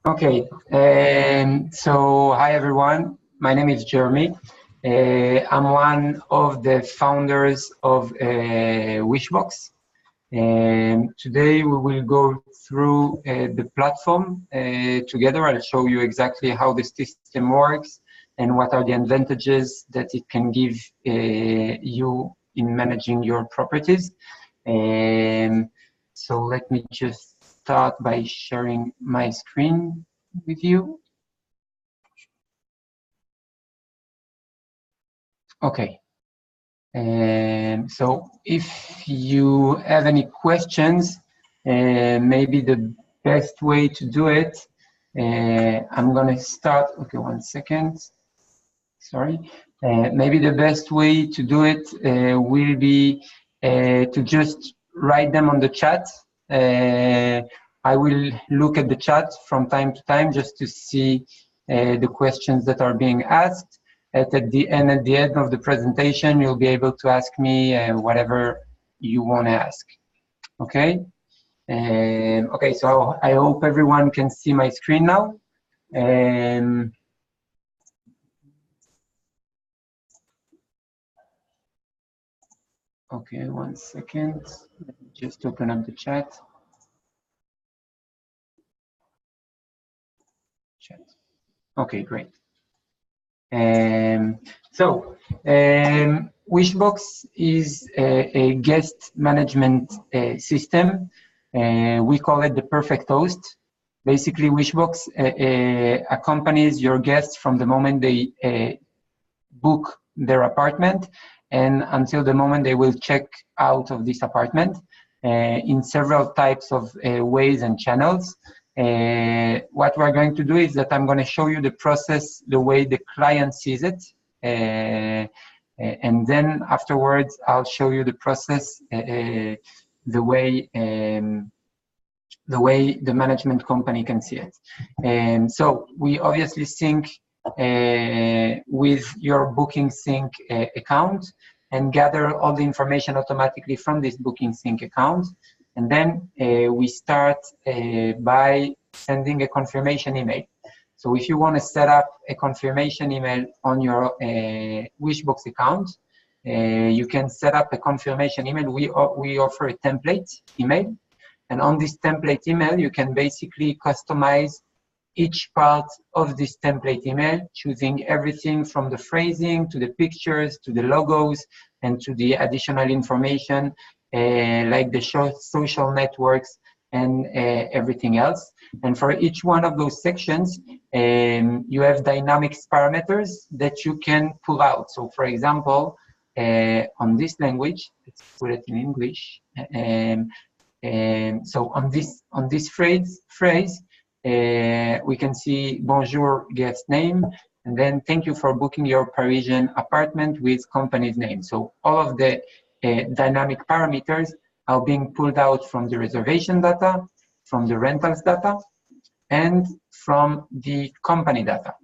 Okay, so hi everyone. My name is Jeremy. I'm one of the founders of Wishbox. Today we will go through the platform together. I'll show you exactly how the system works and what are the advantages that it can give you in managing your properties. So let me just start by sharing my screen with you. Okay. So if you have any questions, maybe the best way to do it, I'm going to start. Okay, 1 second. Sorry. Maybe the best way to do it will be to just write them on the chat. I will look at the chat from time to time just to see the questions that are being asked. At the end of the presentation, you'll be able to ask me whatever you want to ask. Okay. Okay. So I hope everyone can see my screen now. Okay, 1 second. Let me just open up the chat. Okay, great. Wishbox is a guest management system. We call it the perfect host. Basically, Wishbox accompanies your guests from the moment they book their apartment and until the moment they will check out of this apartment in several types of ways and channels. What we're going to do is that I'm going to show you the process the way the client sees it, and then afterwards I'll show you the process the way the management company can see it. And so we obviously sync with your BookingSync account and gather all the information automatically from this BookingSync account. And then we start by sending a confirmation email. So if you want to set up a confirmation email on your Wishbox account, you can set up a confirmation email. We offer a template email. And on this template email, you can basically customize each part of this template email, choosing everything from the phrasing to the pictures to the logos and to the additional information like the social networks and everything else. And for each one of those sections, you have dynamics parameters that you can pull out. So for example, on this language, let's put it in English. So on this phrase, we can see bonjour guest name, and then thank you for booking your Parisian apartment with company's name. So all of the dynamic parameters are being pulled out from the reservation data, from the rentals data, and from the company data.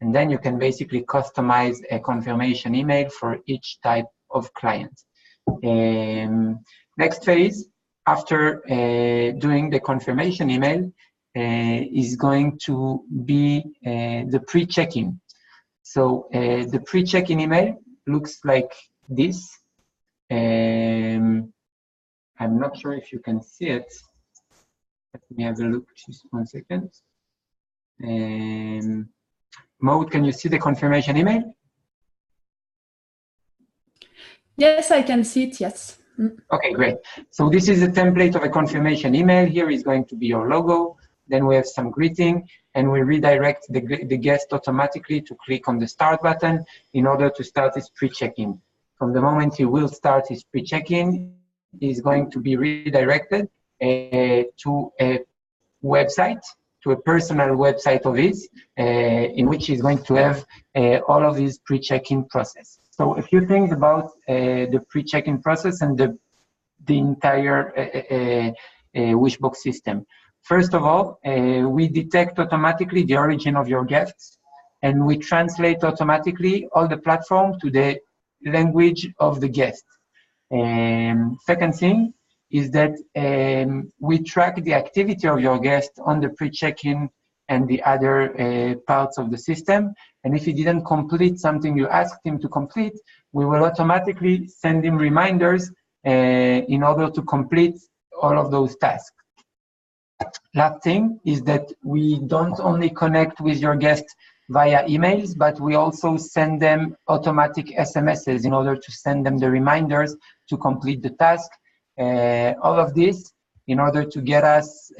And then you can basically customize a confirmation email for each type of client. Next phase, after doing the confirmation email, is going to be the pre-check-in. So the pre-check-in email looks like this. I'm not sure if you can see it. Let me have a look, just 1 second. Maud, can you see the confirmation email? Yes, I can see it, yes. Okay, great. So this is a template of a confirmation email. Here is going to be your logo. Then we have some greeting, and we redirect the guest automatically to click on the start button in order to start his pre-check-in. From the moment he will start his pre-check-in, he's going to be redirected to a website, to a personal website of his, in which he's going to have all of his pre-check-in process. So a few things about the pre-check-in process and the entire Wishbox system. First of all, we detect automatically the origin of your guests, and we translate automatically all the platform to the language of the guest. Second thing is that we track the activity of your guest on the pre-check-in and the other parts of the system. And if he didn't complete something you asked him to complete, we will automatically send him reminders in order to complete all of those tasks. Last thing is that we don't only connect with your guests via emails, but we also send them automatic SMSs in order to send them the reminders to complete the task. All of this in order to get us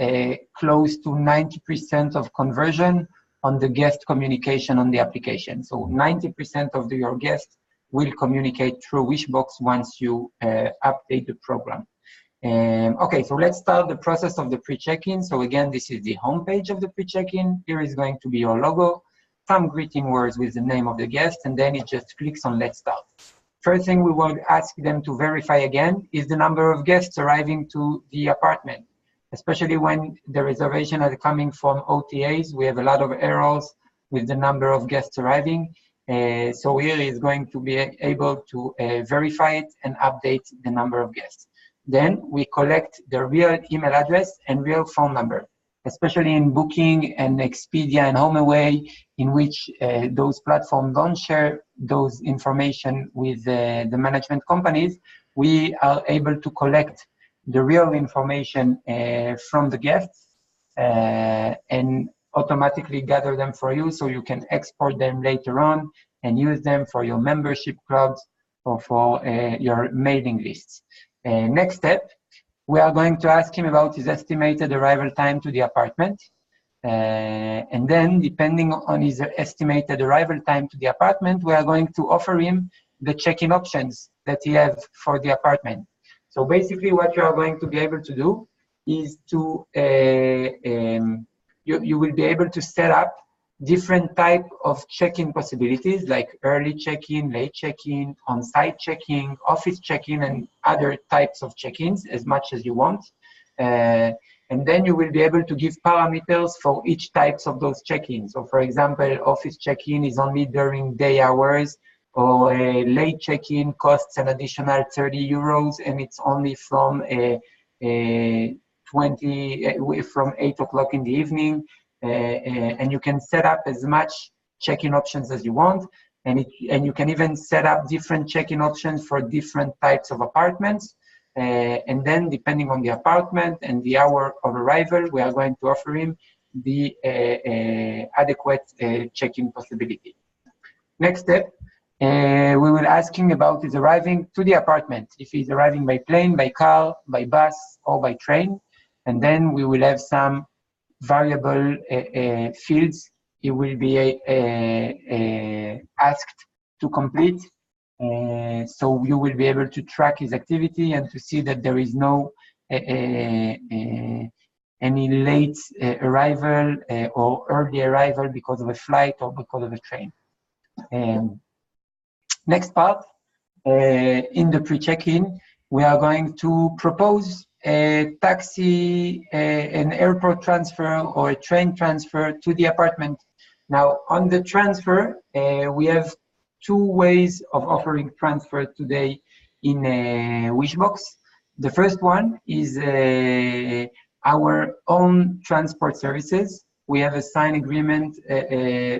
close to 90% of conversion on the guest communication on the application. So 90% of your guests will communicate through Wishbox once you update the program. Okay, so let's start the process of the pre-check-in. So again, this is the homepage of the pre-check-in. Here is going to be your logo, some greeting words with the name of the guest, and then it just clicks on Let's Start. First thing we will ask them to verify again is the number of guests arriving to the apartment, especially when the reservation are coming from OTAs. We have a lot of errors with the number of guests arriving. So here is going to be able to verify it and update the number of guests. Then we collect the real email address and real phone number, especially in Booking and Expedia and HomeAway, in which those platforms don't share those information with the management companies. We are able to collect the real information from the guests and automatically gather them for you, so you can export them later on and use them for your membership clubs or for your mailing lists. Next step, we are going to ask him about his estimated arrival time to the apartment. And then, depending on his estimated arrival time to the apartment, we are going to offer him the check-in options that he has for the apartment. So basically what you are going to be able to do is to, you will be able to set up different type of check-in possibilities, like early check-in, late check-in, on-site check-in, office check-in, and other types of check-ins as much as you want. And then you will be able to give parameters for each types of those check-ins. So for example, office check-in is only during day hours, or a late check-in costs an additional 30 euros, and it's only from 8 o'clock in the evening. And you can set up as much check-in options as you want, and you can even set up different check-in options for different types of apartments. And then, depending on the apartment and the hour of arrival, we are going to offer him the adequate check-in possibility. Next step, we will ask him about his arriving to the apartment, if he's arriving by plane, by car, by bus, or by train. And then we will have some variable fields he will be asked to complete. So you will be able to track his activity and to see that there is no any late arrival or early arrival because of a flight or because of a train. Next part, in the pre-check-in, we are going to propose a taxi, an airport transfer or a train transfer to the apartment. Now, on the transfer, we have two ways of offering transfer today in Wishbox. The first one is our own transport services. We have a signed agreement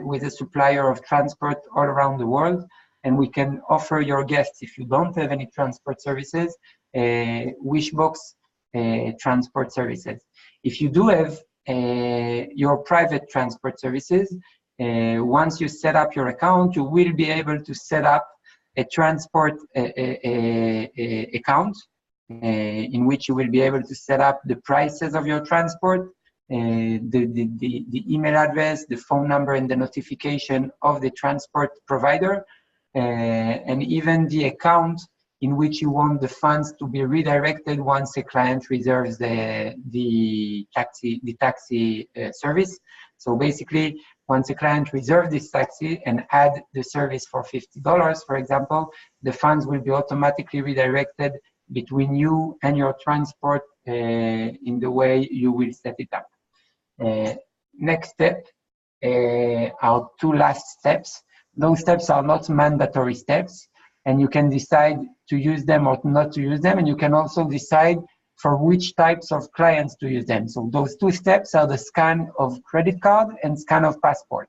with a supplier of transport all around the world, and we can offer your guests, if you don't have any transport services, Wishbox transport services. If you do have your private transport services, once you set up your account, you will be able to set up a transport account in which you will be able to set up the prices of your transport, the email address, the phone number, and the notification of the transport provider, and even the account in which you want the funds to be redirected once a client reserves the taxi service. So basically, once a client reserves this taxi and add the service for $50, for example, the funds will be automatically redirected between you and your transport in the way you will set it up. Next step are two last steps. Those steps are not mandatory steps, and you can decide to use them or not to use them, and you can also decide for which types of clients to use them. So those two steps are the scan of credit card and scan of passport.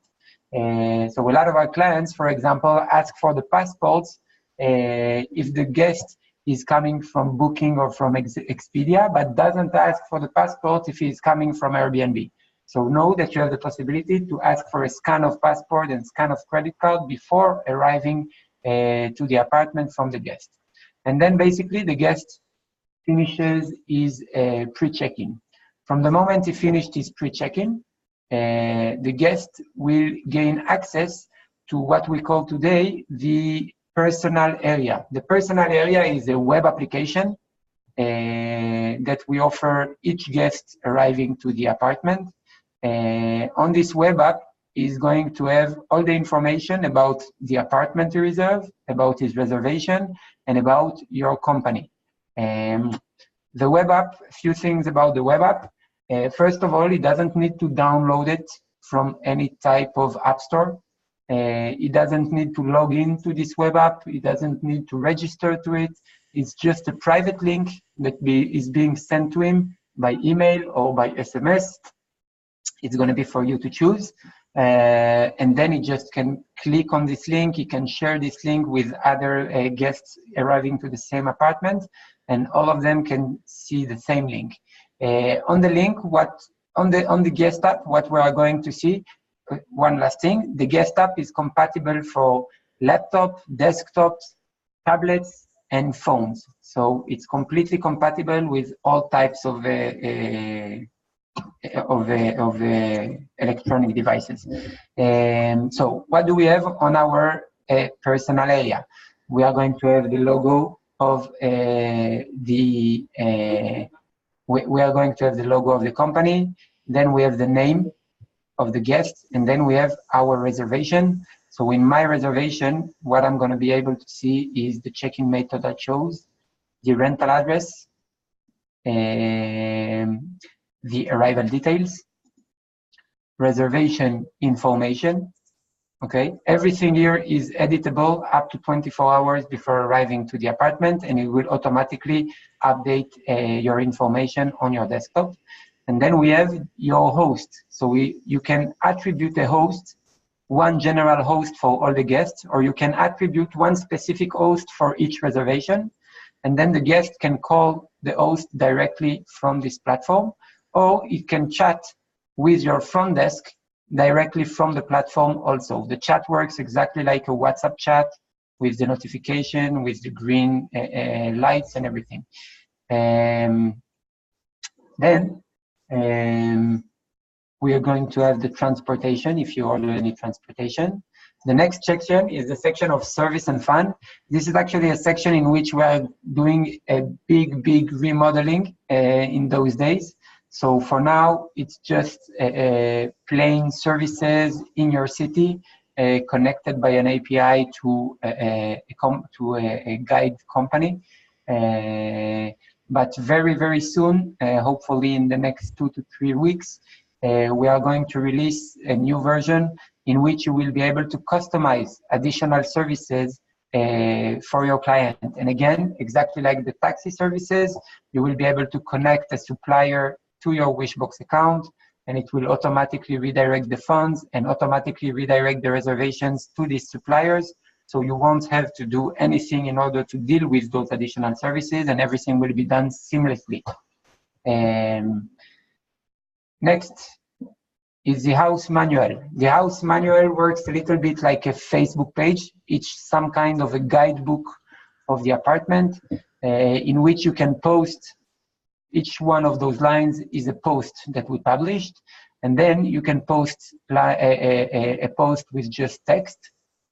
So a lot of our clients, for example, ask for the passports if the guest is coming from Booking or from Expedia, but doesn't ask for the passport if he's coming from Airbnb. So know that you have the possibility to ask for a scan of passport and scan of credit card before arriving to the apartment from the guest. And then basically the guest finishes his pre-check-in. From the moment he finished his pre-check-in, the guest will gain access to what we call today the personal area. The personal area is a web application that we offer each guest arriving to the apartment. On this web app is going to have all the information about the apartment he reserved, about his reservation, and about your company. The web app, a few things about the web app. First of all, it doesn't need to download it from any type of app store. It doesn't need to log into this web app. It doesn't need to register to it. It's just a private link that is being sent to him by email or by SMS. It's going to be for you to choose. And then he just can click on this link. He can share this link with other guests arriving to the same apartment, and all of them can see the same link. On the link, on the guest app, what we are going to see, one last thing, the guest app is compatible for laptop, desktops, tablets, and phones. So it's completely compatible with all types of electronic devices. So what do we have on our personal area? We are going to have the logo of we are going to have the logo of the company. Then we have the name of the guest, and then we have our reservation. So in my reservation, what I'm going to be able to see is the check-in method I chose, the rental address, the arrival details, reservation information. Okay, everything here is editable up to 24 hours before arriving to the apartment, and it will automatically update your information on your desktop. And then we have your host. So you can attribute a host, one general host for all the guests, or you can attribute one specific host for each reservation. And then the guest can call the host directly from this platform, or it can chat with your front desk directly from the platform also. The chat works exactly like a WhatsApp chat with the notification, with the green lights and everything. Then we are going to have the transportation if you order any transportation. The next section is the section of service and fun. This is actually a section in which we are doing a big remodeling in those days. So for now, it's just plain services in your city connected by an API to a guide company. But very soon, hopefully in the next 2 to 3 weeks, we are going to release a new version in which you will be able to customize additional services for your client. And again, exactly like the taxi services, you will be able to connect a supplier to your Wishbox account, and it will automatically redirect the funds and automatically redirect the reservations to these suppliers. So you won't have to do anything in order to deal with those additional services, and everything will be done seamlessly. Next is the house manual. The house manual works a little bit like a Facebook page. It's some kind of a guidebook of the apartment in which you can post. Each one of those lines is a post that we published, and then you can post a post with just text,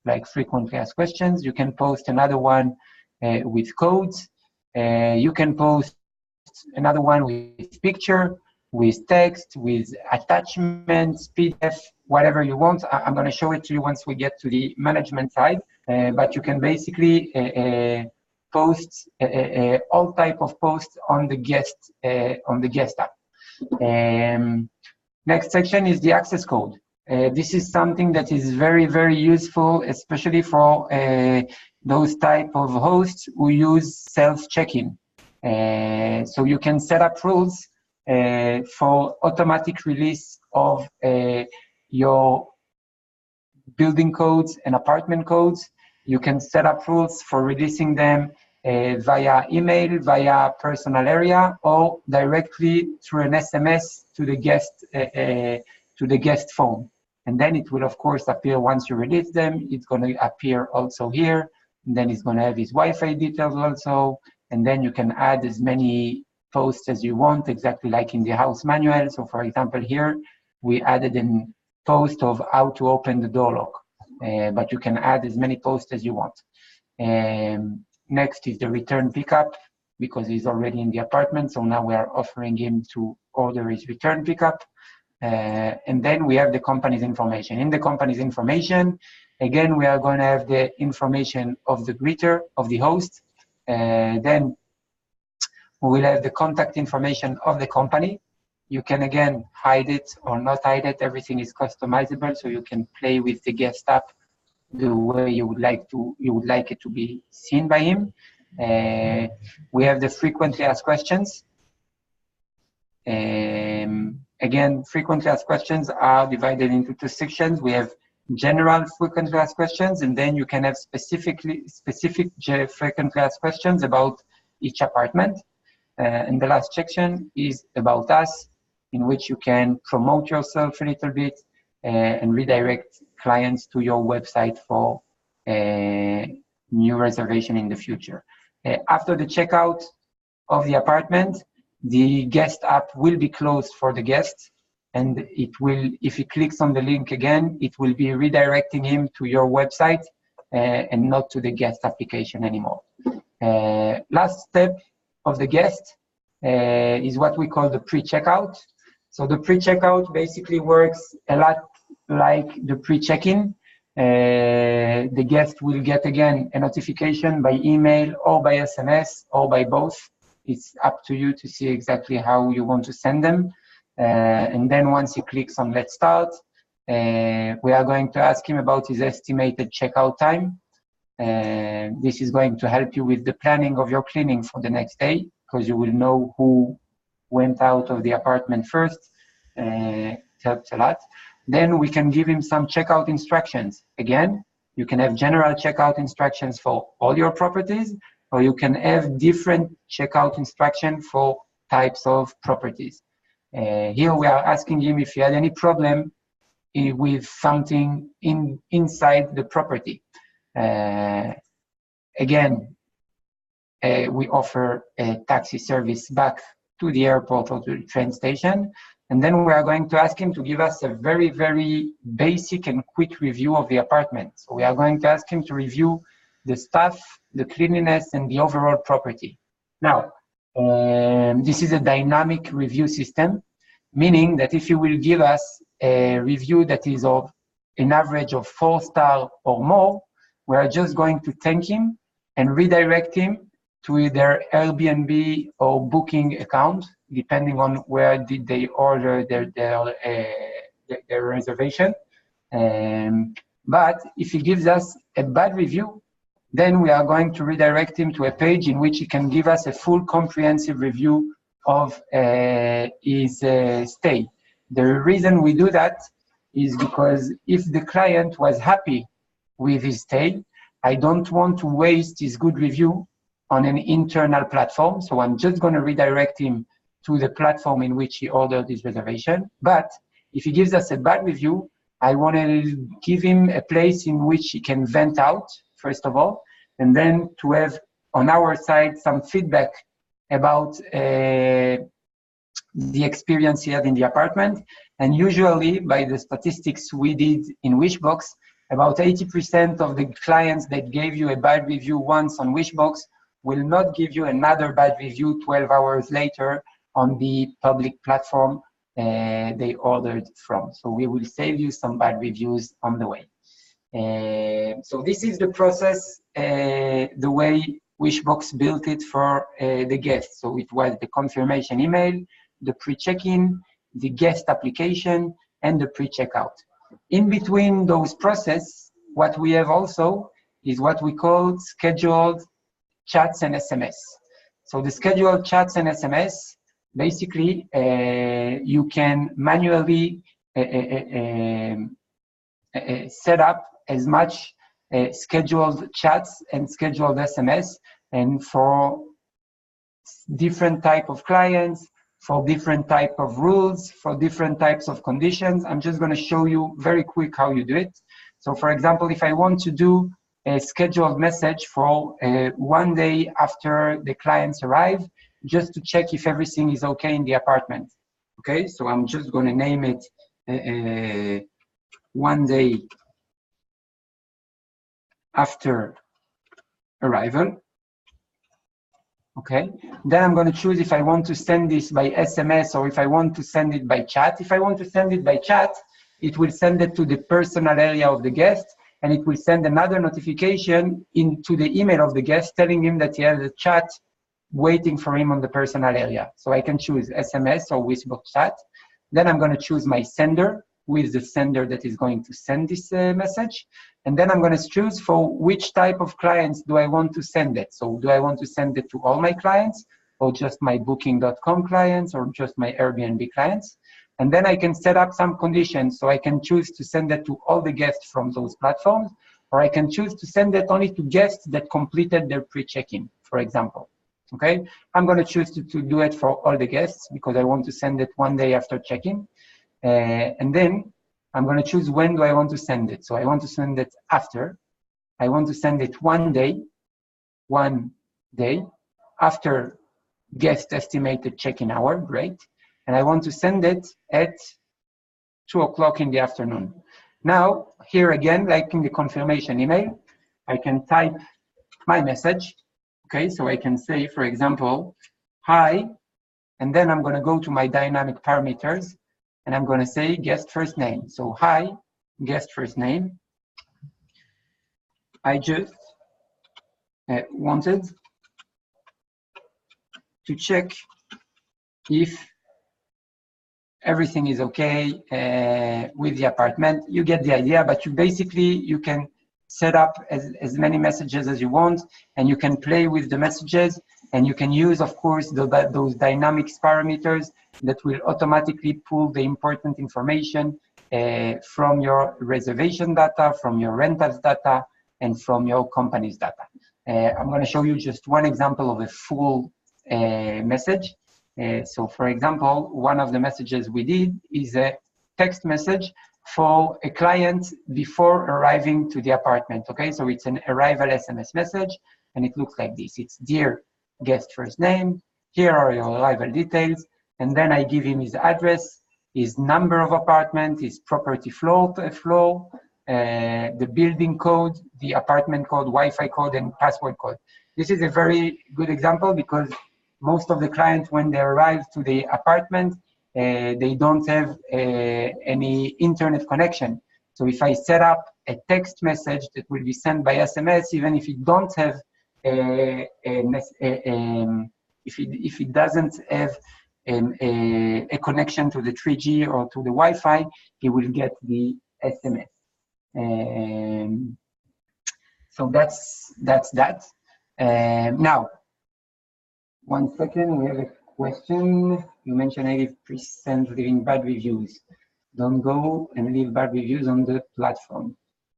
like frequently asked questions. You can post another one with codes. You can post another one with picture, with text, with attachments, PDF, whatever you want. I'm going to show it to you once we get to the management side, but you can basically post all type of posts on the guest app. Next section is the access code. This is something that is very useful, especially for those type of hosts who use self check-in. So you can set up rules for automatic release of your building codes and apartment codes. You can set up rules for releasing them via email, via personal area, or directly through an SMS to the guest phone. And then it will, of course, appear once you release them. It's going to appear also here. And then it's going to have his Wi-Fi details also. And then you can add as many posts as you want, exactly like in the house manual. So, for example, here we added a post of how to open the door lock. But you can add as many posts as you want. Next is the return pickup, because he's already in the apartment. So now we are offering him to order his return pickup. And then we have the company's information. In the company's information, again, we are going to have the information of the greeter, of the host. Then we will have the contact information of the company. You can, again, hide it or not hide it. Everything is customizable, so you can play with the guest app the way you would like it to be seen by him. We have the frequently asked questions. Again, frequently asked questions are divided into two sections. We have general frequently asked questions, and then you can have specific frequently asked questions about each apartment. And the last section is about us, in which you can promote yourself a little bit and redirect clients to your website for new reservation in the future. After the checkout of the apartment, the guest app will be closed for the guest, and it will, if he clicks on the link again, it will be redirecting him to your website and not to the guest application anymore. Last step of the guest is what we call the pre-checkout. So the pre-checkout basically works a lot like the pre-check-in. The guest will get, again, a notification by email or by SMS or by both. It's up to you to see exactly how you want to send them. And then once he clicks on Let's Start, we are going to ask him about his estimated checkout time. This is going to help you with the planning of your cleaning for the next day, because you will know who went out of the apartment first. It helps a lot. Then we can give him some checkout instructions. Again, you can have general checkout instructions for all your properties, or you can have different checkout instructions for types of properties. Here we are asking him if he had any problem with something inside the property. Again, we offer a taxi service back to the airport or to the train station. And then we are going to ask him to give us a very, very basic and quick review of the apartment. So we are going to ask him to review the staff, the cleanliness, and the overall property. Now, this is a dynamic review system, meaning that if you will give us a review that is of an average of 4-star or more, we are just going to thank him and redirect him to either Airbnb or Booking account, depending on where did they order their reservation. But if he gives us a bad review, then we are going to redirect him to a page in which he can give us a full comprehensive review of his stay. The reason we do that is because if the client was happy with his stay, I don't want to waste his good review on an internal platform. So I'm just going to redirect him to the platform in which he ordered his reservation. But if he gives us a bad review, I want to give him a place in which he can vent out, first of all, and then to have on our side some feedback about the experience he had in the apartment. And usually, by the statistics we did in Wishbox, about 80% of the clients that gave you a bad review once on Wishbox will not give you another bad review 12 hours later on the public platform they ordered from. So we will save you some bad reviews on the way. So this is the process, the way Wishbox built it for the guests. So it was the confirmation email, the pre-check-in, the guest application, and the pre-checkout. In between those processes, what we have also is what we call scheduled chats and SMS. So the scheduled chats and SMS, basically, you can manually set up as much scheduled chats and scheduled SMS, and for different type of clients, for different type of rules, for different types of conditions. I'm just going to show you very quick how you do it. So for example, if I want to do a scheduled message for 1 day after the clients arrive, just to check if everything is okay in the apartment. Okay, so I'm just going to name it 1 day after arrival. Okay, then I'm going to choose if I want to send this by SMS or if I want to send it by chat. If I want to send it by chat, it will send it to the personal area of the guest, and it will send another notification into the email of the guest telling him that he has a chat waiting for him on the personal area. So I can choose SMS or Wishbox chat. Then I'm going to choose my sender, who is the sender that is going to send this message. And then I'm going to choose for which type of clients do I want to send it. So do I want to send it to all my clients, or just my Booking.com clients, or just my Airbnb clients? And then I can set up some conditions. So I can choose to send it to all the guests from those platforms, or I can choose to send it only to guests that completed their pre-check-in, for example. Okay, I'm going to choose to do it for all the guests because I want to send it 1 day after check-in. And then I'm going to choose when do I want to send it. So I want to send it after. I want to send it 1 day after guest estimated check-in hour, great. And I want to send it at 2 o'clock in the afternoon. Now, here again, like in the confirmation email, I can type my message. Okay, so I can say, for example, hi, and then I'm going to go to my dynamic parameters, and I'm going to say guest first name. So hi, guest first name. I just wanted to check if everything is okay with the apartment. You get the idea, but you can set up as many messages as you want, and you can play with the messages, and you can use, of course, those dynamics parameters that will automatically pull the important information from your reservation data, from your rentals data, and from your company's data. I'm going to show you just one example of a full message. So for example, one of the messages we did is a text message for a client before arriving to the apartment. Okay, so it's an arrival SMS message, and it looks like this. It's dear guest first name, here are your arrival details, and then I give him his address, his number of apartment, his property floor, the building code, the apartment code, Wi-Fi code, and password code. This is a very good example because most of the clients, when they arrive to the apartment, they don't have any internet connection. So if I set up a text message that will be sent by SMS, even if it don't have if it doesn't have a connection to the 3G or to the Wi-Fi, he will get the SMS. So that's that. Now, 1 second, we have a question. You mentioned 80% leaving bad reviews. Don't go and leave bad reviews on the platform.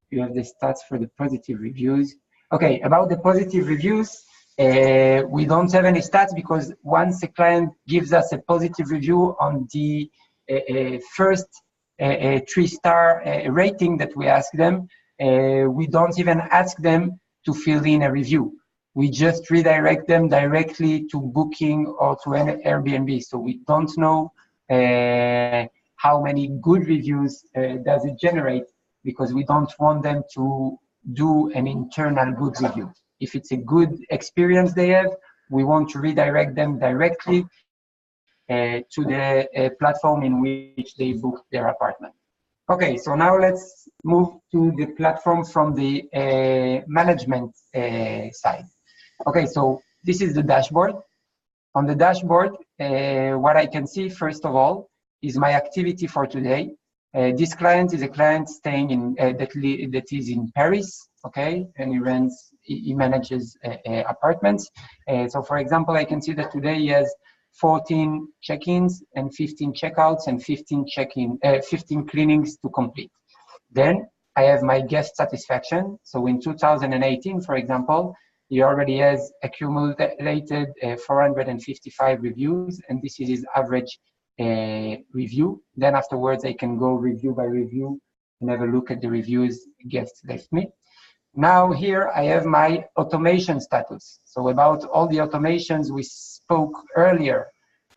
You have the stats for the positive reviews. Okay, about the positive reviews, we don't have any stats because once a client gives us a positive review on the first 3-star rating that we ask them, we don't even ask them to fill in a review. We just redirect them directly to Booking or to an Airbnb. So we don't know how many good reviews does it generate, because we don't want them to do an internal good review. If it's a good experience they have, we want to redirect them directly to the platform in which they booked their apartment. Okay, so now let's move to the platform from the management side. Okay, so this is the dashboard. On the dashboard, what I can see, first of all, is my activity for today. This client is a client staying in that is in Paris. okay? And he manages apartments. So for example, I can see that today he has 14 check-ins and 15 checkouts and 15 cleanings to complete. Then I have my guest satisfaction. So in 2018, for example, he already has accumulated 455 reviews, and this is his average review. Then afterwards, I can go review by review and have a look at the reviews guests left me. Now here I have my automation status. So about all the automations we spoke earlier,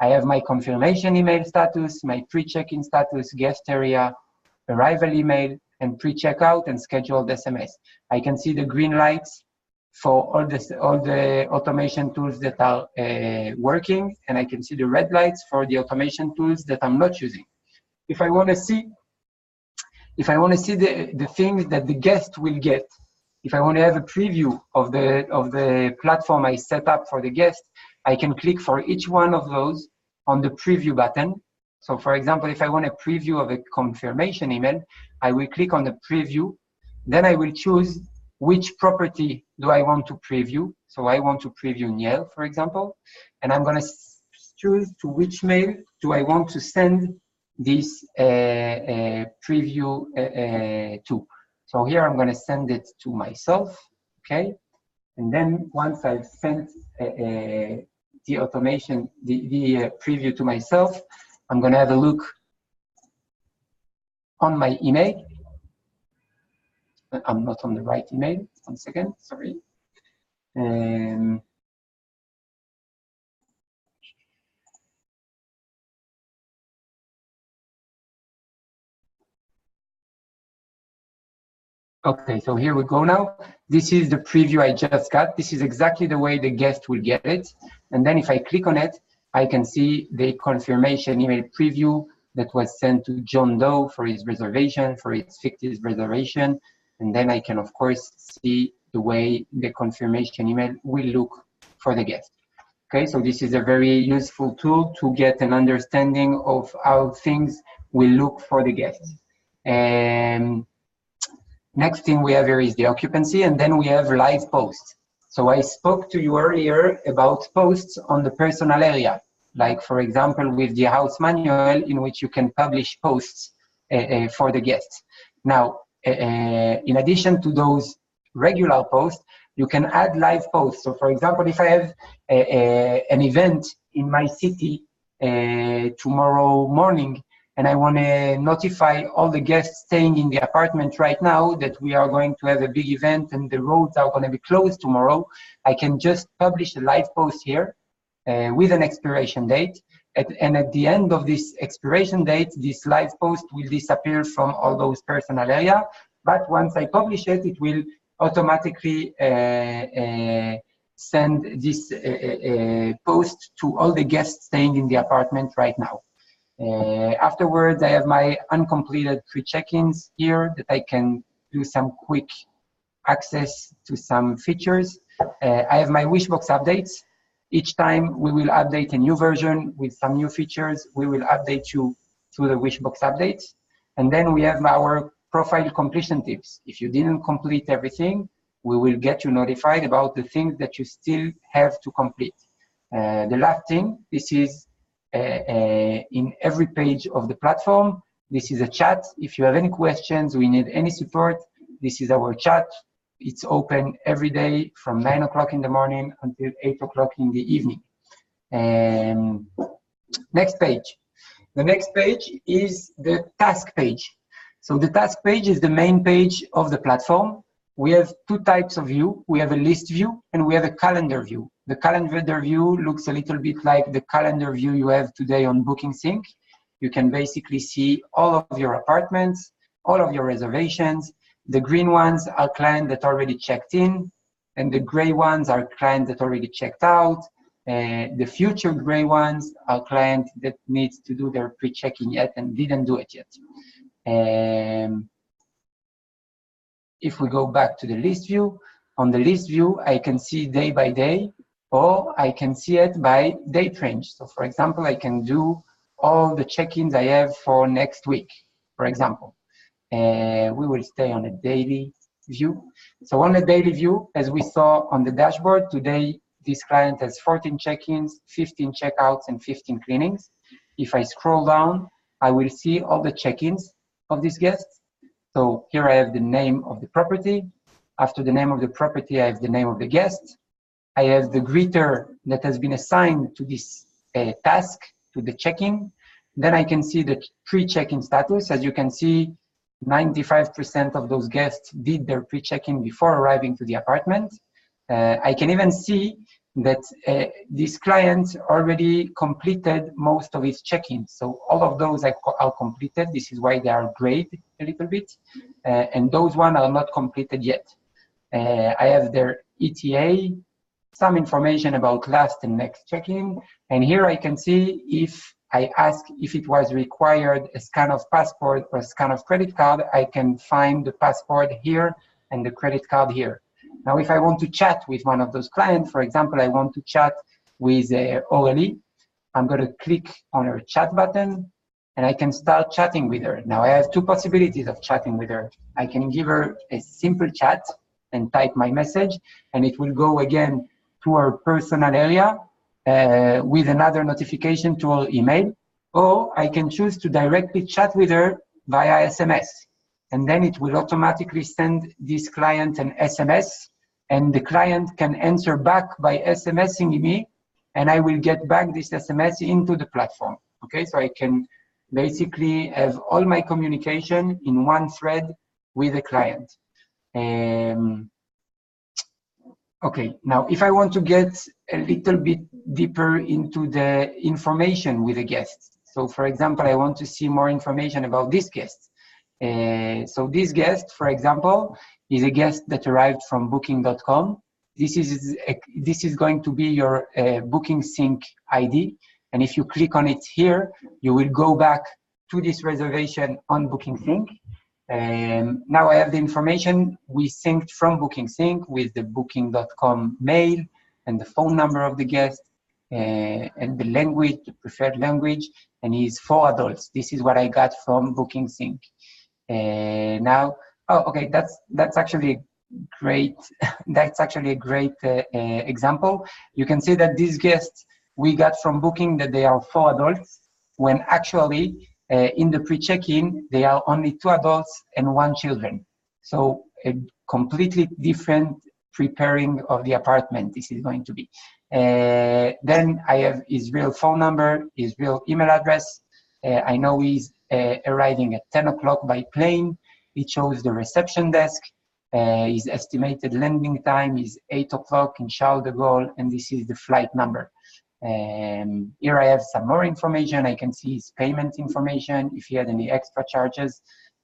I have my confirmation email status, my pre-check-in status, guest area, arrival email, and pre-checkout and scheduled SMS. I can see the green lights for all the automation tools that are working, and I can see the red lights for the automation tools that I'm not using. If I want to see the things that the guest will get, if I want to have a preview of the platform I set up for the guest, I can click for each one of those on the preview button. So for example, if I want a preview of a confirmation email, I will click on the preview. Then I will choose which property do I want to preview. So I want to preview Niel, for example, and I'm going to choose to which mail do I want to send this preview to. So here I'm going to send it to myself, okay? And then once I've sent the automation, the preview to myself, I'm going to have a look on my email. I'm not on the right email. 1 second, sorry. Okay, so here we go now. This is the preview I just got. This is exactly the way the guest will get it. And then if I click on it, I can see the confirmation email preview that was sent to John Doe for his reservation, for his fictive reservation. And then I can, of course, see the way the confirmation email will look for the guest. Okay, so this is a very useful tool to get an understanding of how things will look for the guest. Next thing we have here is the occupancy, and then we have live posts. So I spoke to you earlier about posts on the personal area, like for example with the house manual in which you can publish posts for the guests. Now, in addition to those regular posts, you can add live posts. So for example, if I have an event in my city tomorrow morning, and I want to notify all the guests staying in the apartment right now that we are going to have a big event and the roads are going to be closed tomorrow, I can just publish a live post here with an expiration date. And at the end of this expiration date, this live post will disappear from all those personal area. But once I publish it, it will automatically send this post to all the guests staying in the apartment right now. Afterwards, I have my uncompleted pre-check-ins here that I can do some quick access to some features. I have my Wishbox updates. Each time we will update a new version with some new features, we will update you to the Wishbox updates. And then we have our profile completion tips. If you didn't complete everything, we will get you notified about the things that you still have to complete. The last thing, this is in every page of the platform. This is a chat. If you have any questions, we need any support, this is our chat. It's open every day from 9 o'clock in the morning until 8 o'clock in the evening. Next page. The next page is the task page. So the task page is the main page of the platform. We have two types of view. We have a list view and we have a calendar view. The calendar view looks a little bit like the calendar view you have today on BookingSync. You can basically see all of your apartments, all of your reservations. The green ones are clients that already checked in, and the gray ones are clients that already checked out. The future gray ones are clients that need to do their pre-check-in yet and didn't do it yet. If we go back to the list view, on the list view, I can see day by day, or I can see it by date range. So for example, I can do all the check-ins I have for next week, for example. We will stay on a daily view. So on the daily view, as we saw on the dashboard, today this client has 14 check-ins, 15 checkouts, and 15 cleanings. If I scroll down, I will see all the check-ins of this guest. So here I have the name of the property. After the name of the property, I have the name of the guest. I have the greeter that has been assigned to this task, to the check-in. Then I can see the pre-check-in status. As you can see, 95% of those guests did their pre-check-in before arriving to the apartment. I can even see that this client already completed most of his check-ins. So all of those are completed. This is why they are grayed a little bit. And those ones are not completed yet. I have their ETA, some information about last and next check-in. And here I can see if I ask if it was required a scan of passport or a scan of credit card, I can find the passport here and the credit card here. Now, if I want to chat with one of those clients, for example, I want to chat with Aurélie, I'm going to click on her chat button and I can start chatting with her. Now, I have two possibilities of chatting with her. I can give her a simple chat and type my message, and it will go again to her personal area with another notification to her email. Or I can choose to directly chat with her via SMS. And then it will automatically send this client an SMS, and the client can answer back by SMSing me, and I will get back this SMS into the platform. Okay, so I can basically have all my communication in one thread with the client. Okay, now if I want to get a little bit deeper into the information with a guest. So for example, I want to see more information about this guest. So this guest, for example, is a guest that arrived from booking.com. This is going to be your BookingSync ID. And if you click on it here, you will go back to this reservation on BookingSync. Now I have the information we synced from BookingSync with the booking.com mail and the phone number of the guest and the language, the preferred language, and he's 4 adults. This is what I got from BookingSync. Now, oh, okay, that's actually great. That's actually a great example. You can see that these guests we got from Booking that they are 4 adults, when actually in the pre-check-in, they are only 2 adults and 1 children. So a completely different preparing of the apartment this is going to be. Then I have his real phone number, his real email address. I know he's arriving at 10 o'clock by plane. It shows the reception desk. His estimated landing time is 8 o'clock in Charles de Gaulle, and this is the flight number. Here I have some more information. I can see his payment information, if he had any extra charges,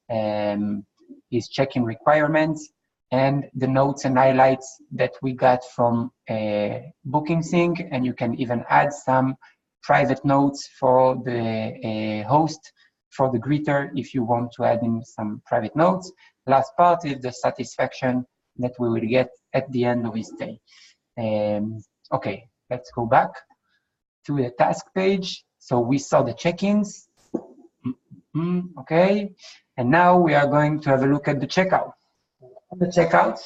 his check-in requirements, and the notes and highlights that we got from BookingSync. And you can even add some private notes for the host, for the greeter, if you want to add in some private notes. Last part is the satisfaction that we will get at the end of his stay. Okay, let's go back to the task page. So we saw the check-ins. Okay, and now we are going to have a look at the checkout. On the checkouts,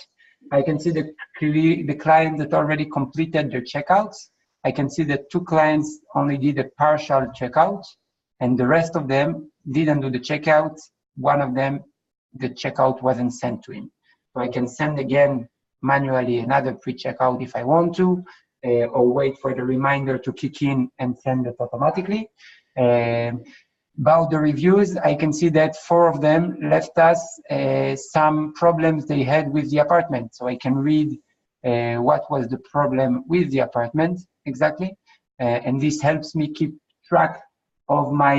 I can see the client that already completed their checkouts. I can see that 2 clients only did a partial checkout, and the rest of them didn't do the checkout. One of them, the checkout wasn't sent to him. So I can send again manually another pre-checkout if I want to, or wait for the reminder to kick in and send it automatically. About the reviews, I can see that 4 of them left us some problems they had with the apartment. So I can read what was the problem with the apartment exactly. And this helps me keep track of my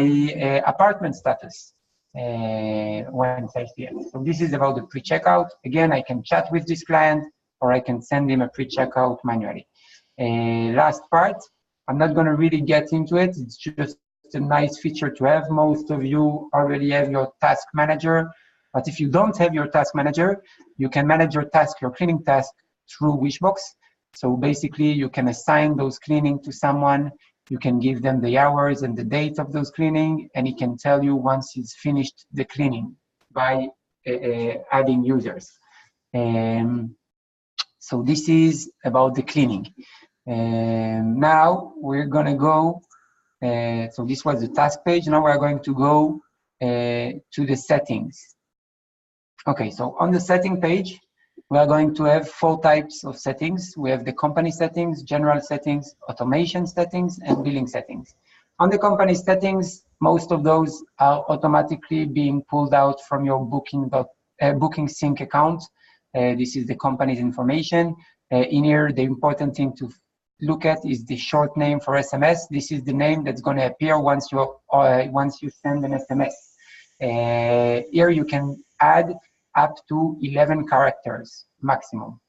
apartment status once I see it. So this is about the pre-checkout. Again, I can chat with this client, or I can send him a pre-checkout manually. Last part, I'm not going to really get into it. It's just a nice feature to have. Most of you already have your task manager, but if you don't have your task manager, you can manage your task, your cleaning task, through Wishbox. So basically, you can assign those cleaning to someone. You can give them the hours and the date of those cleaning, and it can tell you once it's finished the cleaning by adding users. So this is about the cleaning. Now we're going to go, so this was the task page. Now we're going to go to the settings. Okay, so on the setting page, we are going to have 4 types of settings. We have the company settings, general settings, automation settings, and billing settings. On the company settings, most of those are automatically being pulled out from your BookingSync account. This is the company's information. In here, the important thing to look at is the short name for SMS. This is the name that's going to appear once you send an SMS. Here you can add up to 11 characters maximum.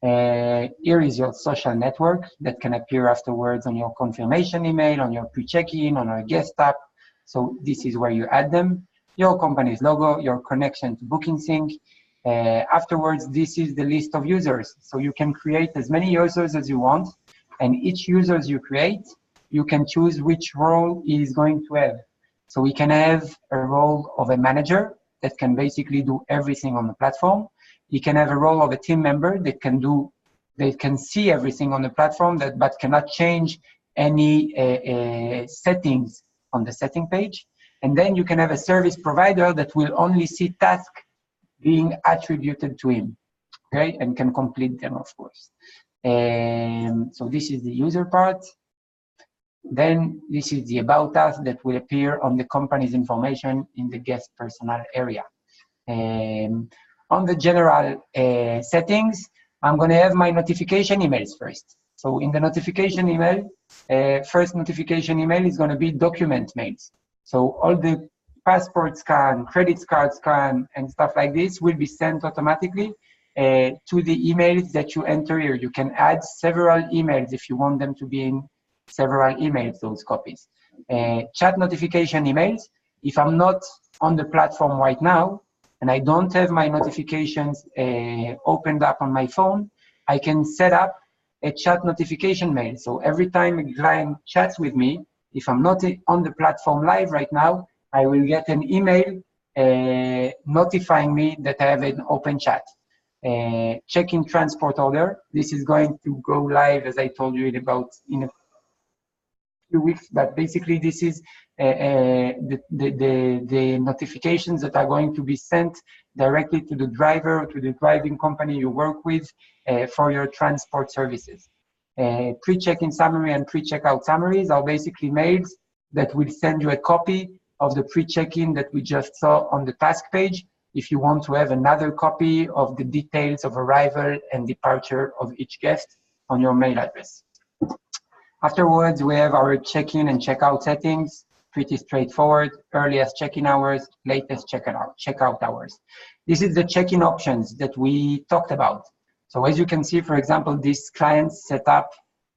Here is your social network that can appear afterwards on your confirmation email, on your pre-check-in, on our guest app. So this is where you add them. Your company's logo, your connection to BookingSync. Afterwards, this is the list of users. So you can create as many users as you want. And each user you create, you can choose which role he is going to have. So we can have a role of a manager that can basically do everything on the platform. You can have a role of a team member that can see everything on the platform but cannot change any settings on the setting page. And then you can have a service provider that will only see tasks being attributed to him, okay, and can complete them, of course. So this is the user part. Then this is the about us that will appear on the company's information in the guest personal area. On the general settings, I'm going to have my notification emails first. So in the notification email, first notification email is going to be document mails. So all the passport scan, credit card scan, and stuff like this will be sent automatically to the emails that you enter here. You can add several emails if you want them to be in several emails, those copies. Chat notification emails, if I'm not on the platform right now, and I don't have my notifications opened up on my phone, I can set up a chat notification mail. So every time a client chats with me, if I'm not on the platform live right now, I will get an email notifying me that I have an open chat. Check-in transport order. This is going to go live, as I told you, in a few weeks, but basically this is the notifications that are going to be sent directly to the driver or to the driving company you work with for your transport services. Pre-check-in summary and pre-checkout summaries are basically mails that will send you a copy of the pre-check-in that we just saw on the task page if you want to have another copy of the details of arrival and departure of each guest on your mail address. Afterwards, we have our check-in and check-out settings, pretty straightforward, earliest check-in hours, latest check-out hours. This is the check-in options that we talked about. So as you can see, for example, this client set up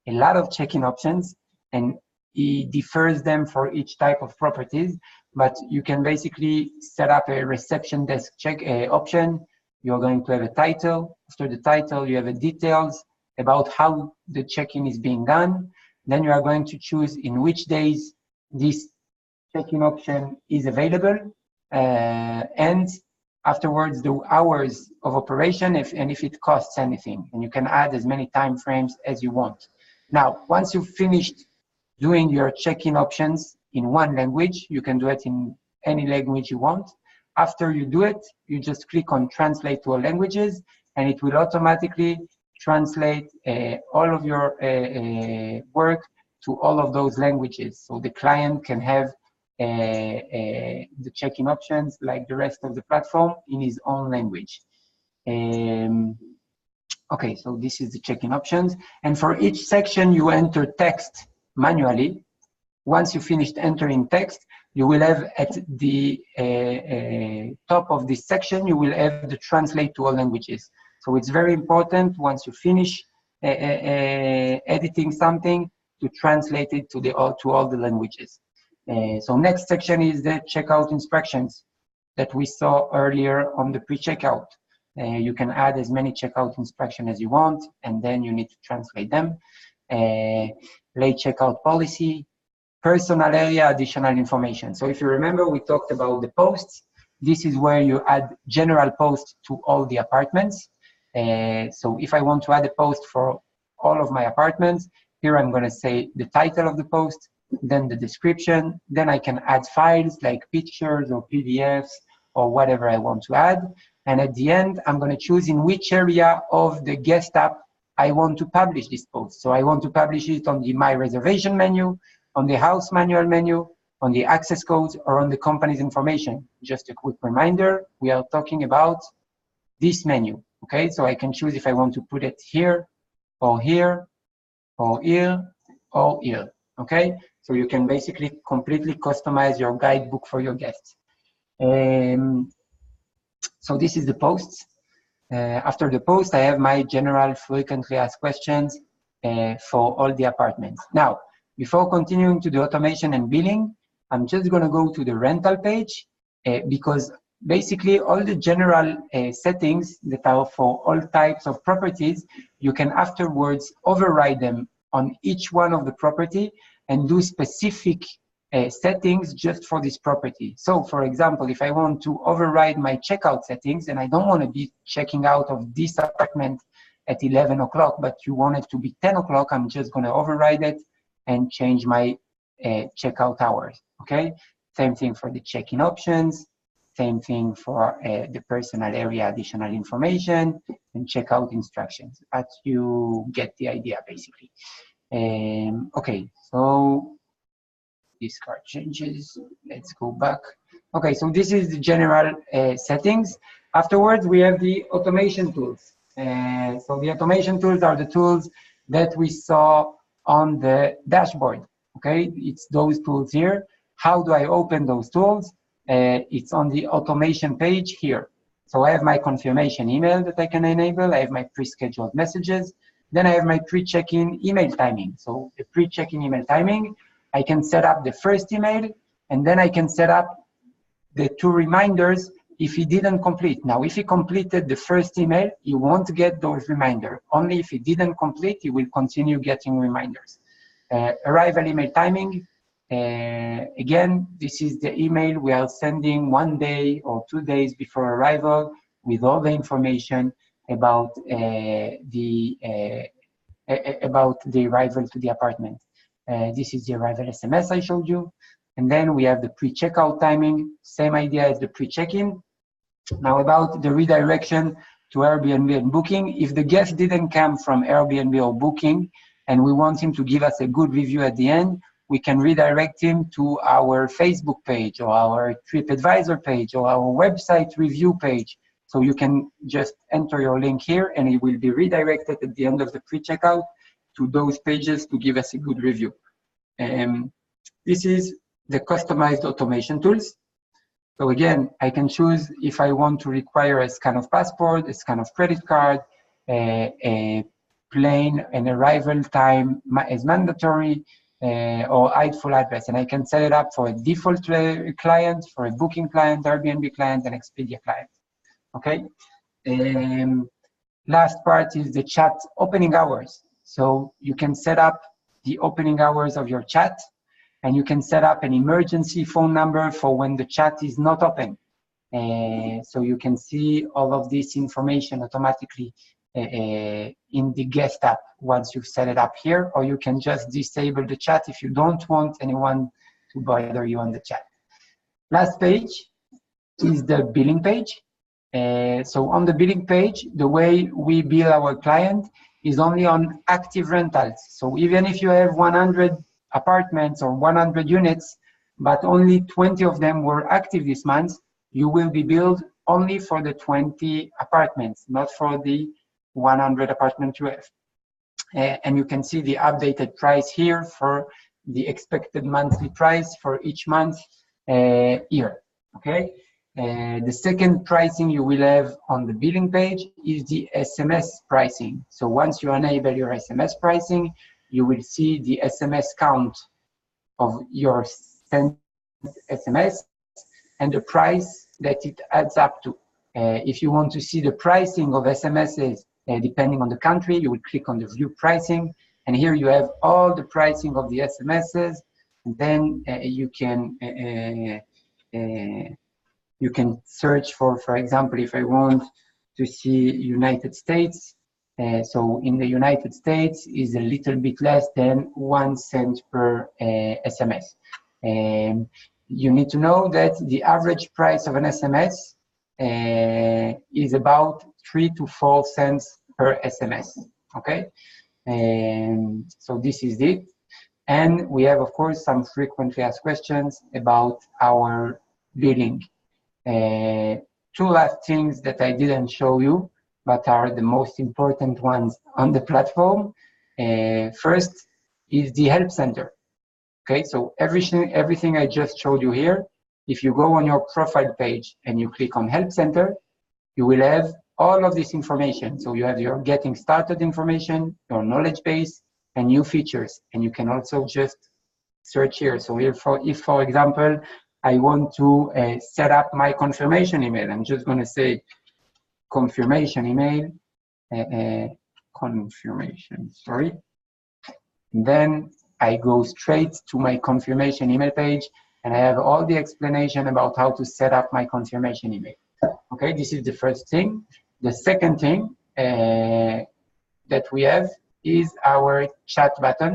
a lot of check-in options and he differs them for each type of properties, but you can basically set up a reception desk check option. You're going to have a title. After the title, you have a details about how the check-in is being done. Then you are going to choose in which days this check-in option is available, and afterwards the hours of operation and if it costs anything. And you can add as many time frames as you want. Now, once you've finished doing your check-in options in one language, you can do it in any language you want. After you do it, you just click on translate to all languages, and it will automatically translate all of your work to all of those languages. So the client can have the check-in options like the rest of the platform in his own language. Okay, so this is the check-in options. And for each section, you enter text manually. Once you finished entering text, you will have at the top of this section, you will have the translate to all languages. So it's very important once you finish editing something to translate it to all the languages. So next section is the checkout instructions that we saw earlier on the pre-checkout. You can add as many checkout instructions as you want, and then you need to translate them. Late checkout policy, personal area, additional information. So if you remember, we talked about the posts. This is where you add general posts to all the apartments. So if I want to add a post for all of my apartments, here I'm going to say the title of the post, then the description, then I can add files like pictures or PDFs or whatever I want to add. And at the end, I'm going to choose in which area of the guest app I want to publish this post. So I want to publish it on the My Reservation menu, on the House Manual menu, on the access codes, or on the company's information. Just a quick reminder, we are talking about this menu, okay? So I can choose if I want to put it here, or here, or here, or here, okay? So you can basically completely customize your guidebook for your guests. So this is the posts. After the post, I have my general frequently asked questions for all the apartments. Now, before continuing to the automation and billing, I'm just going to go to the rental page because basically all the general settings that are for all types of properties, you can afterwards override them on each one of the property and do specific settings just for this property. So for example, if I want to override my checkout settings and I don't want to be checking out of this apartment at 11 o'clock, but you want it to be 10 o'clock, I'm just going to override it and change my checkout hours, okay? Same thing for the check-in options, same thing for the personal area additional information and checkout instructions, but you get the idea basically. Okay, so this card changes. Let's go back. Okay, so this is the general settings. Afterwards, we have the automation tools. So the automation tools are the tools that we saw on the dashboard. Okay, it's those tools here. How do I open those tools? It's on the automation page here. So I have my confirmation email that I can enable. I have my pre-scheduled messages. Then I have my pre-check-in email timing. So the pre-check-in email timing, I can set up the first email, and then I can set up the 2 reminders if he didn't complete. Now, if he completed the first email, you won't get those reminders. Only if he didn't complete, you will continue getting reminders. Arrival email timing, again, this is the email we are sending 1 day or 2 days before arrival with all the information about the arrival to the apartment. This is the arrival SMS I showed you. And then we have the pre-checkout timing, same idea as the pre-check-in. Now about the redirection to Airbnb and Booking. If the guest didn't come from Airbnb or Booking and we want him to give us a good review at the end, we can redirect him to our Facebook page or our TripAdvisor page or our website review page. So you can just enter your link here and it will be redirected at the end of the pre-checkout to those pages to give us a good review. This is the customized automation tools. So again, I can choose if I want to require a scan of passport, a scan of credit card, a plane and arrival time as mandatory, or hide full address. And I can set it up for a default client, for a Booking client, Airbnb client, and Expedia client. Okay. Last part is the chat opening hours. So you can set up the opening hours of your chat, and you can set up an emergency phone number for when the chat is not open. So you can see all of this information automatically in the guest app once you've set it up here, or you can just disable the chat if you don't want anyone to bother you on the chat. Last page is the billing page. So on the billing page, the way we bill our client is only on active rentals. So even if you have 100 apartments or 100 units, but only 20 of them were active this month, you will be billed only for the 20 apartments, not for the 100 apartments you have. And you can see the updated price here for the expected monthly price for each month here, okay? The second pricing you will have on the billing page is the SMS pricing. So once you enable your SMS pricing, you will see the SMS count of your sent SMS and the price that it adds up to. If you want to see the pricing of SMSs, depending on the country, you will click on the view pricing, and here you have all the pricing of the SMSs. And then you can search for example, if I want to see United States. So in the United States is a little bit less than 1 cent per SMS. You need to know that the average price of an SMS is about 3 to 4 cents per SMS, okay? So this is it. And we have, of course, some frequently asked questions about our billing. Two last things that I didn't show you, but are the most important ones on the platform. First is the help center. Okay, so everything I just showed you here, if you go on your profile page and you click on help center, you will have all of this information. So you have your getting started information, your knowledge base, and new features. And you can also just search here. So here, if for example, I want to set up my confirmation email, I'm just going to say confirmation email, sorry. And then I go straight to my confirmation email page, and I have all the explanation about how to set up my confirmation email. Okay, this is the first thing. The second thing that we have is our chat button.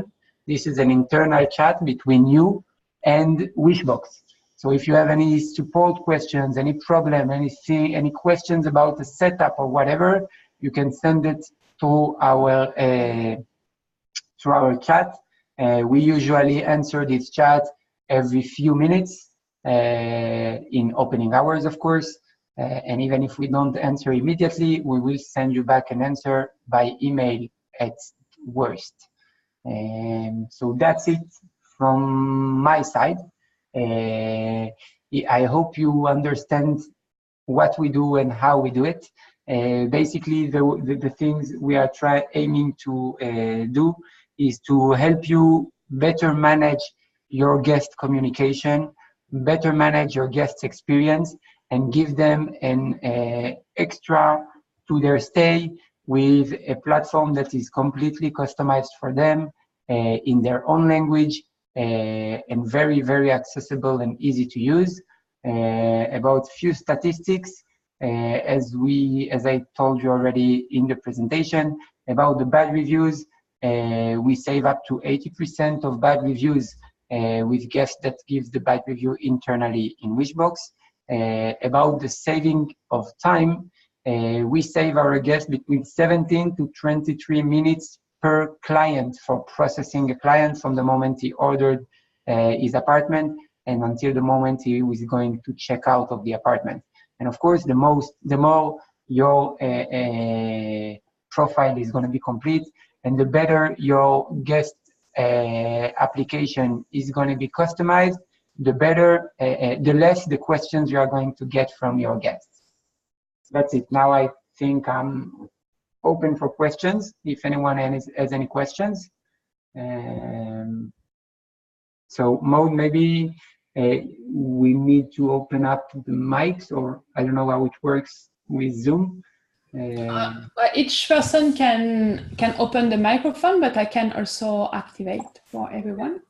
This is an internal chat between you and Wishbox. So if you have any support questions, any problem, anything, any questions about the setup or whatever, you can send it to our chat. We usually answer this chat every few minutes in opening hours, of course. And even if we don't answer immediately, we will send you back an answer by email at worst. So that's it from my side. I hope you understand what we do and how we do it. Basically, the things we are aiming to do is to help you better manage your guest communication, better manage your guest experience, and give them an extra to their stay with a platform that is completely customized for them in their own language and very, very accessible and easy to use. About few statistics, as I told you already in the presentation, about the bad reviews, we save up to 80% of bad reviews with guests that give the bad review internally in Wishbox. About the saving of time, we save our guests between 17 to 23 minutes per client for processing a client from the moment he ordered his apartment and until the moment he was going to check out of the apartment. And of course, the more your profile is going to be complete, and the better your guest application is going to be customized, the better, the less the questions you are going to get from your guests. That's it. Now I think I'm open for questions, if anyone has any questions. So Maud, maybe we need to open up the mics, or I don't know how it works with Zoom. Each person can open the microphone, but I can also activate for everyone.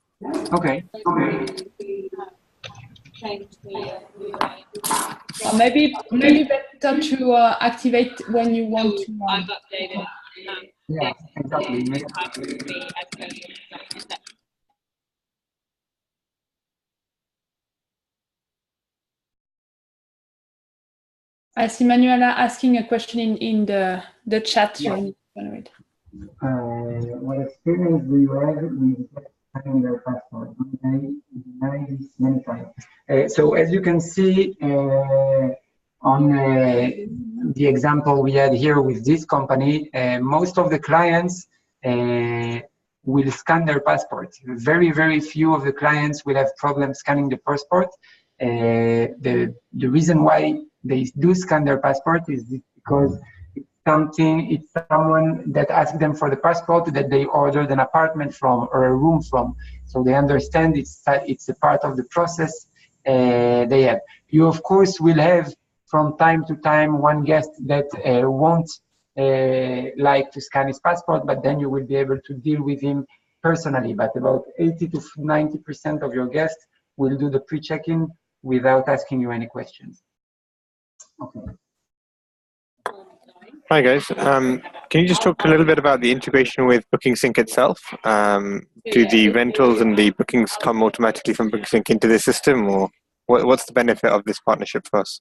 Okay. Or maybe better to activate when you want to. I've updated. Yeah, exactly. I see Manuela asking a question in the chat. Yeah. What experience do you have with having their passport? Many times. So as you can see on the example we had here with this company, most of the clients will scan their passport. Very, very few of the clients will have problems scanning the passport. The reason why they do scan their passport is because it's someone that asked them for the passport that they ordered an apartment from or a room from. So they understand it's a part of the process they have. You, of course, will have from time to time one guest that won't like to scan his passport, but then you will be able to deal with him personally. But about 80 to 90% of your guests will do the pre-check-in without asking you any questions. Okay. Hi guys. Can you just talk a little bit about the integration with BookingSync itself? Do the rentals and the bookings come automatically from BookingSync into the system, or what's the benefit of this partnership for us?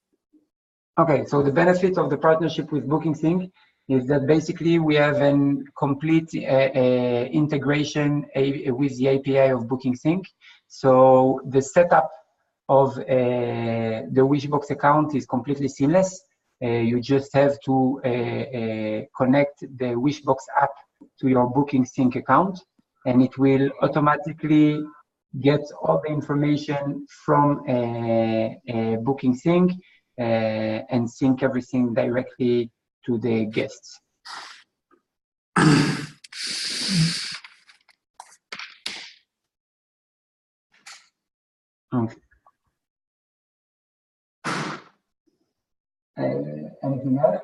Okay, so the benefit of the partnership with BookingSync is that basically we have a complete integration with the API of BookingSync. So the setup of the Wishbox account is completely seamless. You just have to connect the Wishbox app to your BookingSync account, and it will automatically get all the information from BookingSync and sync everything directly to the guests. Okay. Anything else?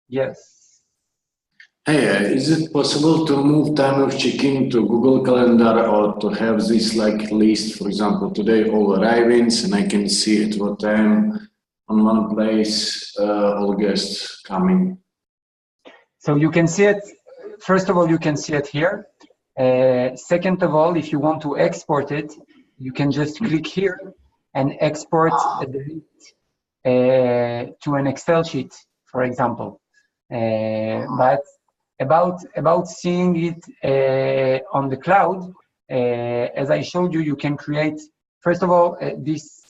Yes. Hey, is it possible to move time of check-in to Google Calendar, or to have this like list, for example, today all arrivings, and I can see at what time on one place all guests coming? So you can see it, first of all, you can see it here. Second of all, if you want to export it, you can just click here and export the list to an Excel sheet, for example. But about seeing it on the cloud, as I showed you, you can create, first of all, this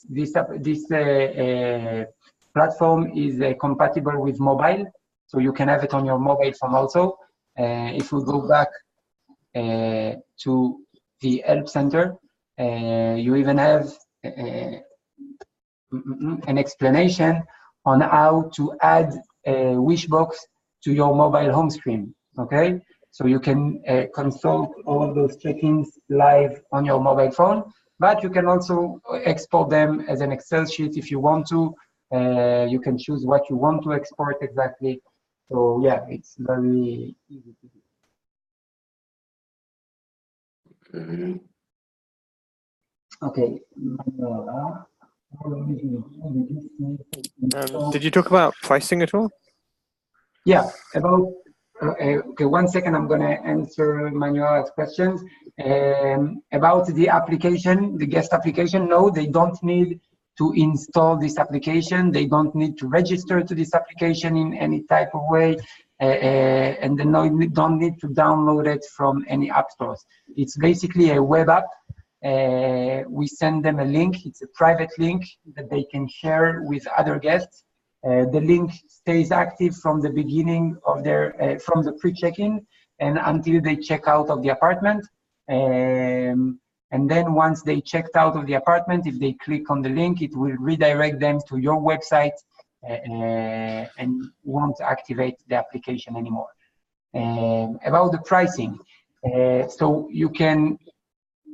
platform is compatible with mobile, so you can have it on your mobile phone also. If we go back to the help center, you even have an explanation on how to add a Wishbox to your mobile home screen. Okay, so you can consult all of those check-ins live on your mobile phone, but you can also export them as an Excel sheet if you want to. You can choose what you want to export exactly. So yeah, it's very easy to do. Okay. Did you talk about pricing at all? Yeah, about, okay, 1 second, I'm going to answer Manuela's questions. About the application, the guest application, no, they don't need to install this application. They don't need to register to this application in any type of way. And they don't need to download it from any app stores. It's basically a web app. We send them a link. It's a private link that they can share with other guests. The link stays active from the beginning of their, from the pre-check-in and until they check out of the apartment. And then once they checked out of the apartment, if they click on the link, it will redirect them to your website and won't activate the application anymore. About the pricing, so you can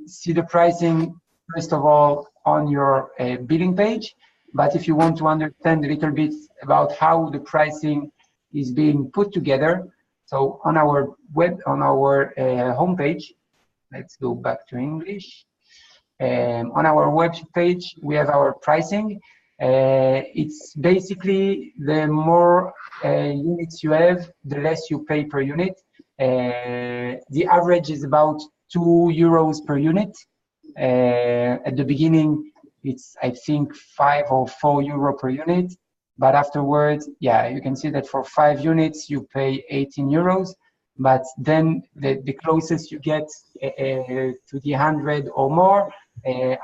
see the pricing, first of all, on your billing page. But if you want to understand a little bit about how the pricing is being put together, so on our homepage, let's go back to English. On our web page, we have our pricing. It's basically the more units you have, the less you pay per unit. The average is about €2 per unit. At the beginning, it's, I think, €5 or €4 per unit. But afterwards, yeah, you can see that for 5 units, you pay €18. But then the closest you get to the 100 or more,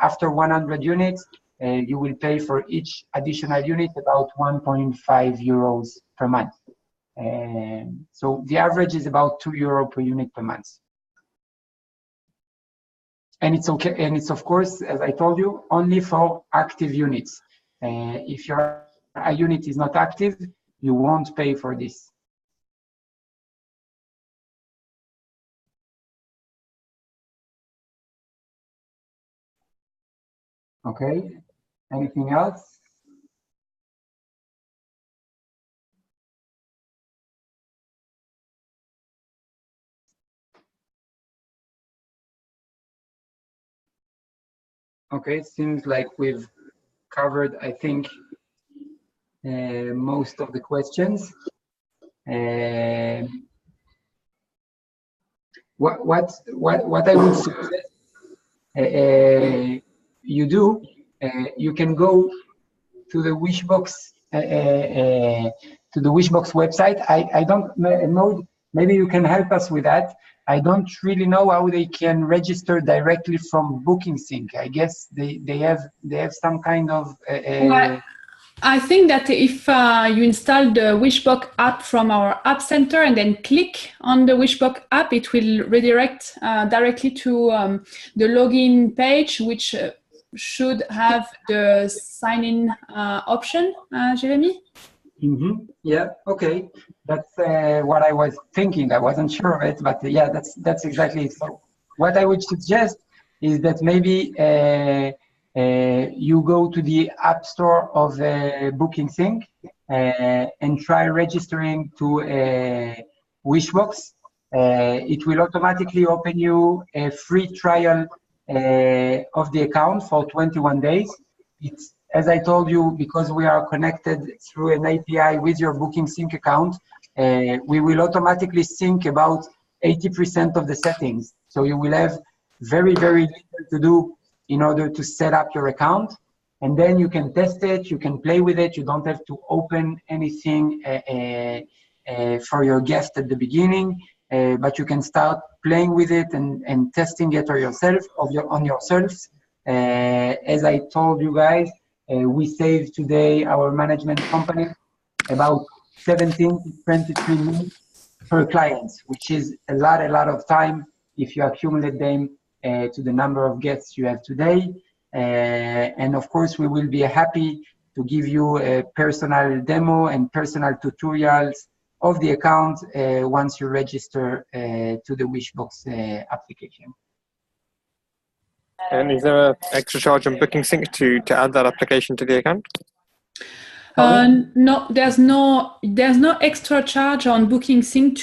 after 100 units, you will pay for each additional unit about €1.5 per month. So the average is about €2 per unit per month. And it's okay, and it's of course, as I told you, only for active units. If your unit is not active, you won't pay for this. Okay, anything else? Okay, seems like we've covered, I think, most of the questions. What I would suggest you do, you can go to the Wishbox website. I don't know. Maybe you can help us with that. I don't really know how they can register directly from BookingSync. I guess they have some kind of. Well, I think that if you install the Wishbox app from our App Center and then click on the Wishbox app, it will redirect directly to the login page, which should have the sign-in option, Jeremy? Mm-hmm. Yeah, okay. That's what I was thinking. I wasn't sure of it, but yeah, that's exactly it. So what I would suggest is that maybe you go to the App Store of BookingSync and try registering to Wishbox. It will automatically open you a free trial of the account for 21 days. It's, as I told you, because we are connected through an API with your BookingSync account, we will automatically sync about 80% of the settings. So you will have very, very little to do in order to set up your account. And then you can test it, you can play with it. You don't have to open anything for your guest at the beginning, but you can start playing with it and testing it on yourselves. As I told you guys, we saved today, our management company, about 17 to 23 minutes per client, which is a lot of time if you accumulate them to the number of guests you have today. And of course, we will be happy to give you a personal demo and personal tutorials of the account once you register to the Wishbox application. And is there an extra charge on BookingSync to add that application to the account? No, there's no extra charge on BookingSync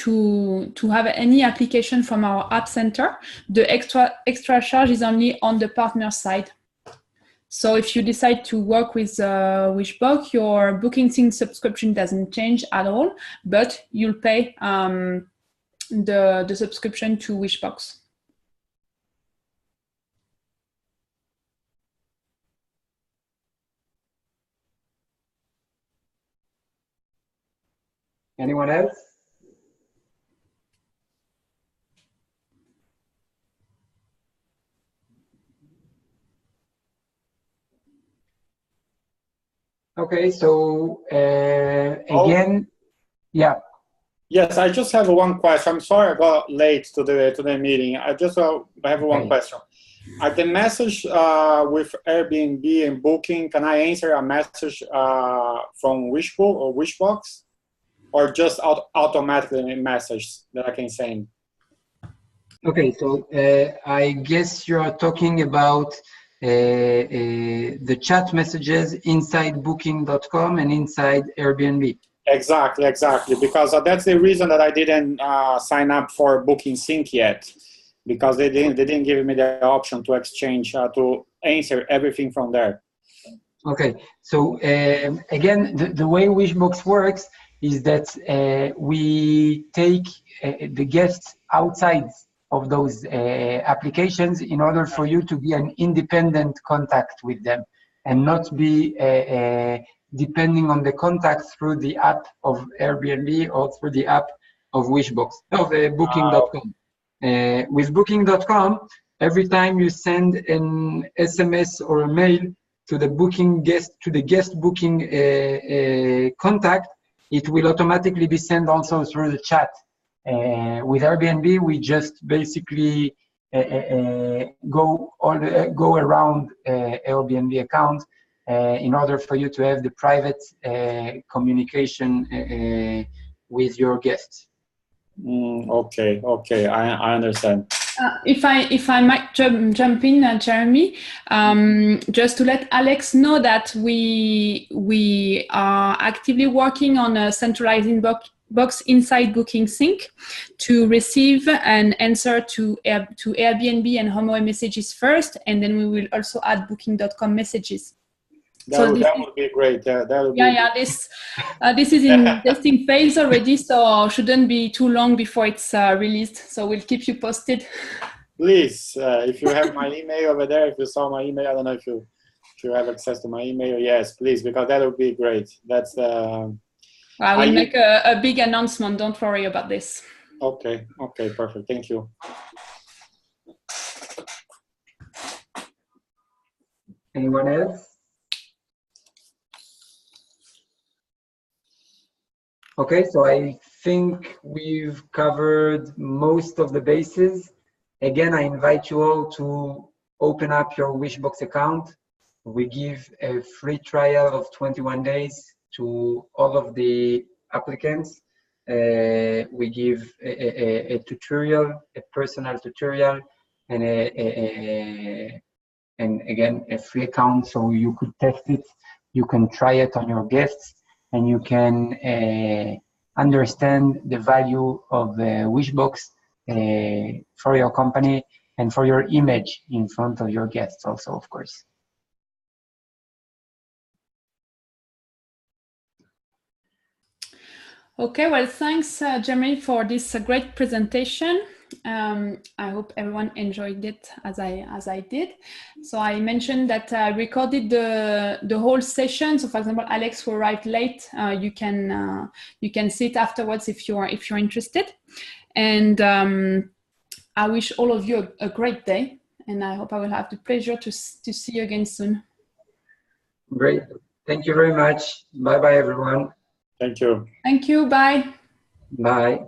to have any application from our App Center. The extra charge is only on the partner side. So if you decide to work with Wishbox, your BookingSync subscription doesn't change at all, but you'll pay the subscription to Wishbox. Anyone else? Okay, so again, yeah. Yes, I just have one question. I'm sorry I got late to the meeting. I just have one question. Are the message with Airbnb and Booking, can I answer a message from Wishbox or Wishbox? Or just automatically a message that I can send? Okay, so I guess you are talking about the chat messages inside booking.com and inside Airbnb. Exactly, because that's the reason that I didn't sign up for BookingSync yet, because they didn't give me the option to exchange, to answer everything from there. Okay, so again, the way Wishbox works is that we take the guests outside of those applications in order for you to be an independent contact with them and not be depending on the contact through the app of Airbnb or through the app of Wishbox, of Booking.com. With Booking.com, every time you send an SMS or a mail to the guest booking contact, it will automatically be sent also through the chat. With Airbnb, we just basically go around Airbnb account in order for you to have the private communication with your guests. Okay, I understand. If I might jump in, Jeremy, just to let Alex know that we are actively working on a centralized box inside BookingSync to receive and answer to Airbnb and HomeAway messages first, and then we will also add Booking.com messages. That would be great. That would be this is in testing phase already, so shouldn't be too long before it's released. So we'll keep you posted. Please, if you have my email over there, if you saw my email, I don't know if you have access to my email. Yes, please, because that would be great. That's. I will make a big announcement. Don't worry about this. Okay. Okay. Perfect. Thank you. Anyone else? Okay, so I think we've covered most of the bases. Again, I invite you all to open up your Wishbox account. We give a free trial of 21 days to all of the applicants. We give a tutorial, a personal tutorial, and again, a free account, so you could test it, you can try it on your guests, and you can understand the value of Wishbox for your company and for your image in front of your guests also, of course. Okay, well, thanks, Jeremy, for this great presentation. I hope everyone enjoyed it as I did. So I mentioned that I recorded the whole session. So, for example, Alex, who arrived late, you can see it afterwards if you're interested. And I wish all of you a great day, and I hope I will have the pleasure to see you again soon. Great. Thank you very much. Bye-bye, everyone. Thank you. Thank you. Bye. Bye.